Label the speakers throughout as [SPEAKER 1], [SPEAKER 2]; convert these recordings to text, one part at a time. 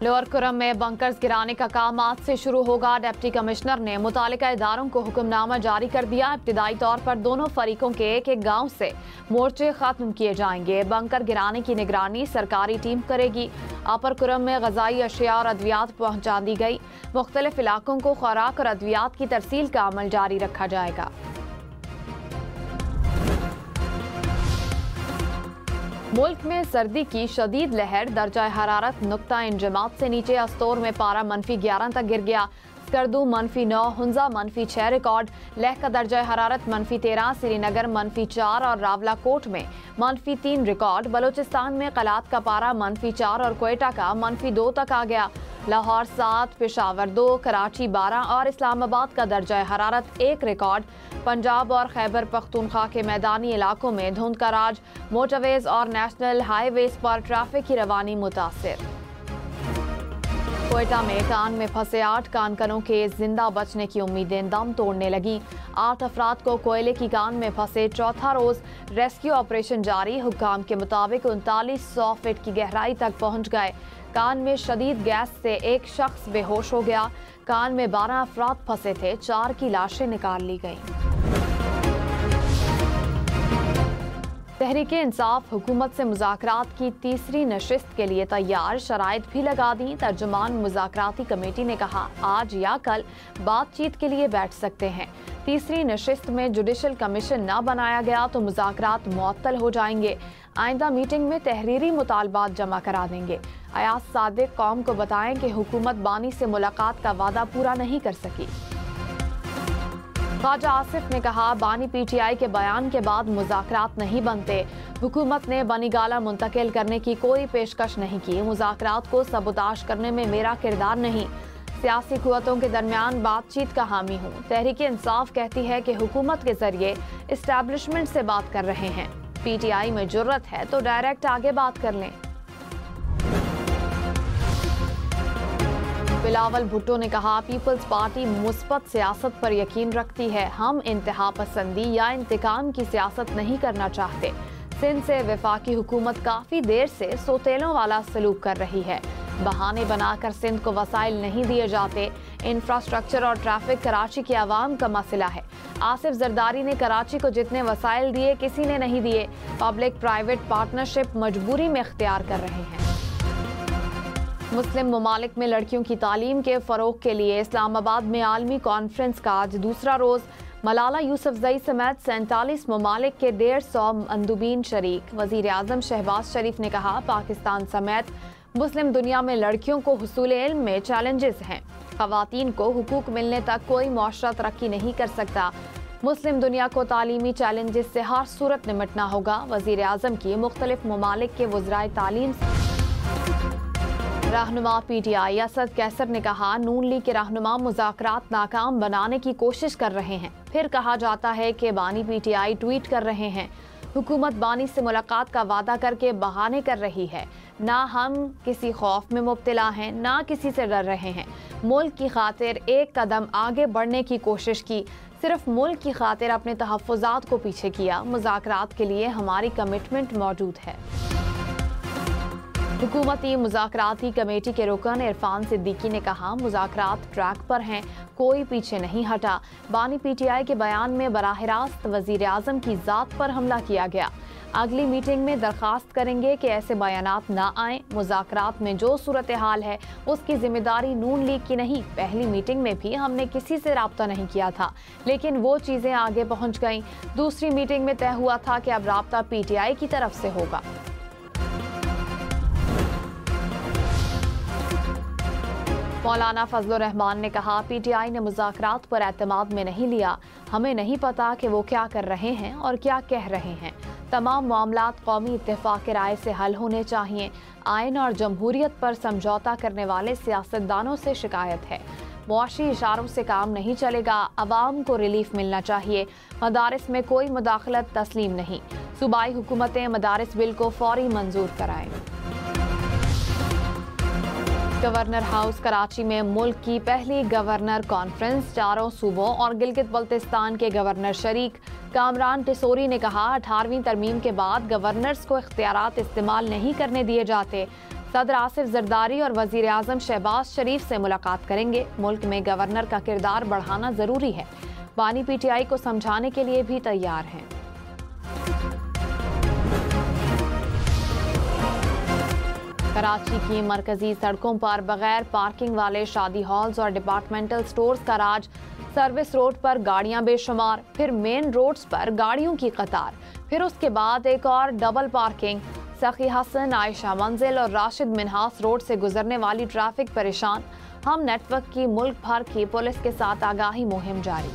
[SPEAKER 1] Lower Kurram में bunkers गिराने का काम आज से शुरू होगा। डिप्टी कमिश्नर ने मुतालिका इदारों को हुक्मनामा जारी कर दिया। इब्तिदाई तौर पर दोनों फरीकों के एक गांव से मोर्चे खत्म किए जाएंगे। बंकर गिराने की निगरानी सरकारी टीम करेगी। अपर कुरम में ग़िज़ाई अशिया और अद्वियात पहुंचा दी गई। मुख्तलिफ इलाकों को खुराक और अद्वियात की तरसील का अमल जारी रखा जाएगा। मुल्क में सर्दी की शदीद लहर, दर्जा हरारत नुक्ता इंजमात से नीचे। अस्तोर में पारा -11 तक गिर गया। स्कर्दू -9, हुंजा -6 रिकॉर्ड। लेह का दर्जा हरारत -13, श्रीनगर -4 और रावलाकोट में -3 रिकॉर्ड। बलूचिस्तान में कलात का पारा -4 और क्वेटा का -2 तक आ गया। लाहौर 7, पेशावर 2, कराची 12 और इस्लामाबाद का दर्जा हरारत 1 रिकॉर्ड। पंजाब और खैबर पख्तूनख्वा के मैदानी इलाकों में धुंध का राज। मोटरवेज और नेशनल हाईवेज पर ट्रैफिक की रवानी मुतासिर। क्वेटा में कान में फंसे 8 कानकनों के जिंदा बचने की उम्मीदें दम तोड़ने लगी। 8 अफराद को कोयले की कान में फंसे चौथा रोज रेस्क्यू ऑपरेशन जारी। हुक्काम के मुताबिक 3900 फीट की गहराई तक पहुंच गए। कान में शदीद गैस से एक शख्स बेहोश हो गया। कान में 12 अफराद फंसे थे। 4 की लाशें निकाल ली गईं। तहरीके इंसाफ हुकूमत से मुज़ाकरात की तीसरी नशिस्त के लिए तैयार, शराइत भी लगा दी। तर्जुमान मुज़ाकराती कमेटी ने कहा आज या कल बातचीत के लिए बैठ सकते हैं। तीसरी नशिस्त में जुडिशल कमीशन न बनाया गया तो मुज़ाकरात मुअत्तल हो जाएंगे। आइंदा मीटिंग में तहरीरी मुतालबात जमा करा देंगे। अयाज सादिक कौम को बताएं कि हुकूमत बानी से मुलाकात का वादा पूरा नहीं कर सकी। ख्वाजा आसिफ ने कहा बानी PTI के बयान के बाद मुज़ाकरात नहीं बनते। हुकूमत ने बनीगाला मुंतकिल करने की कोई पेशकश नहीं की। मुज़ाकरात को सबूताश करने में मेरा किरदार नहीं। सियासी कुव्वतों के दरमियान बातचीत का हामी हूँ। तहरीके इंसाफ कहती है कि हुकूमत के जरिए इस्टेब्लिशमेंट से बात कर रहे हैं। PTI में जुर्रत है तो डायरेक्ट आगे बात कर लें। बिलावल भुट्टो ने कहा पीपल्स पार्टी मुस्बत सियासत पर यकीन रखती है। हम इंतहा पसंदी या इंतकाम की सियासत नहीं करना चाहते। सिंध से वफाकी हुकूमत काफ़ी देर से सोतेलों वाला सलूक कर रही है। बहाने बनाकर सिंध को वसाइल नहीं दिए जाते। इंफ्रास्ट्रक्चर और ट्रैफिक कराची की आवाम का मसला है। आसिफ जरदारी ने कराची को जितने वसाइल दिए किसी ने नहीं दिए। पब्लिक प्राइवेट पार्टनरशिप मजबूरी में इख्तियार कर रहे हैं। मुस्लिम ममालिक में लड़कियों की तालीम के फ़रोग़ के लिए इस्लामाबाद में आलमी कॉन्फ्रेंस का आज दूसरा रोज़। मलाला यूसुफजई समेत 47 ममालिक के 150 मंदुबीन शरीक। वज़ीर आज़म शहबाज शरीफ ने कहा पाकिस्तान समेत मुस्लिम दुनिया में लड़कियों को हुसूल इल्म में चैलेंजेस हैं। ख़वातीन को हुकूक मिलने तक कोई मुआशरा तरक्की नहीं कर सकता। मुस्लिम दुनिया को तालीमी चैलेंजेस से हर सूरत निमटना होगा। वज़ीर आज़म की मुख्तलिफ ममालिक के वज़राए तालीम रहनुमा PTI असद कैसर ने कहा नून लीग के रहनुमा मुज़ाकरात नाकाम बनाने की कोशिश कर रहे हैं। फिर कहा जाता है कि बानी PTI ट्वीट कर रहे हैं। हुकूमत बानी से मुलाकात का वादा करके बहाने कर रही है। ना हम किसी खौफ में मुब्तला हैं, ना किसी से डर रहे हैं। मुल्क की खातिर एक कदम आगे बढ़ने की कोशिश की। सिर्फ मुल्क की खातिर अपने तहफ़्फ़ुज़ात को पीछे किया। मुज़ाकरात के लिए हमारी कमिटमेंट मौजूद है। हुकूमती मुज़ाकराती कमेटी के रुकन इरफान सिद्दीकी ने कहा मुज़ाकरात ट्रैक पर हैं, कोई पीछे नहीं हटा। बानी PTI के बयान में बराह रास्त वज़ीर आज़म की ज़ात पर हमला किया गया। अगली मीटिंग में दरख्वास्त करेंगे कि ऐसे बयानात ना आएँ। मुज़ाकरात में जो सूरत हाल है उसकी जिम्मेदारी नून लीग की नहीं। पहली मीटिंग में भी हमने किसी से राब्ता नहीं किया था, लेकिन वो चीज़ें आगे पहुँच गईं। दूसरी मीटिंग में तय हुआ था कि अब राब्ता PTI की तरफ से होगा। मौलाना फजलुर रहमान ने कहा PTI ने मुज़ाकरात पर एतमाद में नहीं लिया। हमें नहीं पता कि वो क्या कर रहे हैं और क्या कह रहे हैं। तमाम मामलात कौमी इत्तेफाक राय से हल होने चाहिए। आइन और जमहूरियत पर समझौता करने वाले सियासतदानों से शिकायत है। मुआशी इशारों से काम नहीं चलेगा। अवाम को रिलीफ मिलना चाहिए। मदारिस में कोई मुदाखलत तस्लीम नहीं। सूबाई हुकूमतें मदारिस बिल को फौरी मंजूर कराएं। गवर्नर हाउस कराची में मुल्क की पहली गवर्नर कॉन्फ्रेंस। 4 सूबों और गिलगित बल्तिस्तान के गवर्नर शरीक। कामरान टिसोरी ने कहा 18वीं तरमीम के बाद गवर्नर्स को इख्तियारात इस्तेमाल नहीं करने दिए जाते। सदर आसिफ जरदारी और वजीर आजम शहबाज शरीफ से मुलाकात करेंगे। मुल्क में गवर्नर का किरदार बढ़ाना जरूरी है। बानी पीटीआई को समझाने के लिए भी तैयार हैं। कराची की मरकजी सड़कों पर बगैर पार्किंग वाले शादी हॉल्स और डिपार्टमेंटल स्टोर्स का राज। सर्विस रोड पर गाड़ियां बेशुमार, फिर मेन रोड्स पर गाड़ियों की कतार, फिर उसके बाद एक और डबल पार्किंग। सखी हसन, आयशा मंजिल और राशिद मिन्हास रोड से गुजरने वाली ट्रैफिक परेशान। हम नेटवर्क की मुल्क भर की पुलिस के साथ आगाही मुहिम जारी।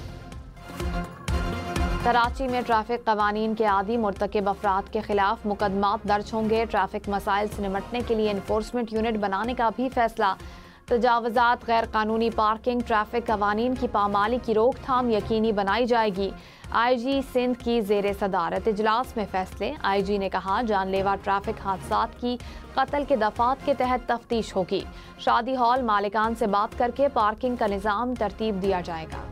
[SPEAKER 1] कराची में ट्रैफिक कवानीन के आदी मुर्तकिब अफराद के खिलाफ मुकदमात दर्ज होंगे। ट्रैफिक मसाइल से निपटने के लिए इन्फोर्समेंट यूनिट बनाने का भी फैसला। तजावुजात, गैर कानूनी पार्किंग, ट्रैफिक कवानीन की पामाली की रोकथाम यकीनी बनाई जाएगी। IG सिंध की जेर सदारत इजलास में फैसले। IG ने कहा, जानलेवा ट्रैफिक हादसात की कत्ल के दफात के तहत तफ्तीश होगी। शादी हॉल मालिकान से बात करके पार्किंग का निज़ाम तरतीब दिया जाएगा।